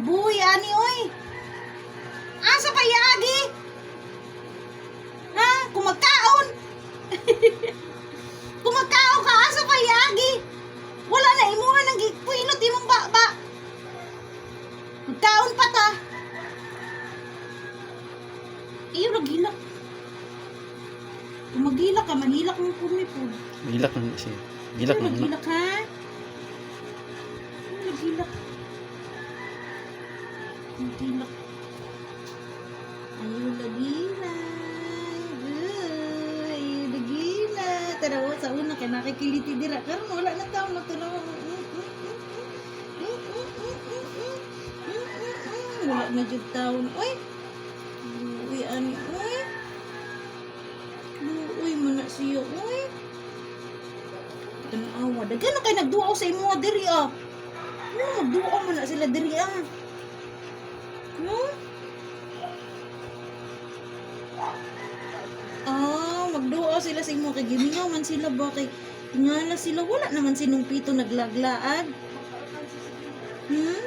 Buhi ani oy. Asa pa yagi? Ha? Kumagkaon. Kumagkaon ka asa pa yagi? Wala na imuha nang gipinot imong baba. Magkaon pa ta. Iyo naghilak. Kung maghilak ka, manhilak mo po ni po. Gilak na siya. Gilak na. Naghilak ha? Naghilak. Naghilak. Ayaw lagila. Ayaw lagila. Tarawa sa una ka nakikiliti dira. Karon wala na tao na tunaw. Wala na jud taon. Uy. Uy ani. Uy. Uy man na siya. Uy. Tanawa. Daghan na kayo nagduaw sa imo diri ah. No, magduaw man na sila diri ah. No? Magduaw sila sa imo kay gimingaw man sila ba kay tingala sila wala naman sinumpito naglaglaad. Hmm?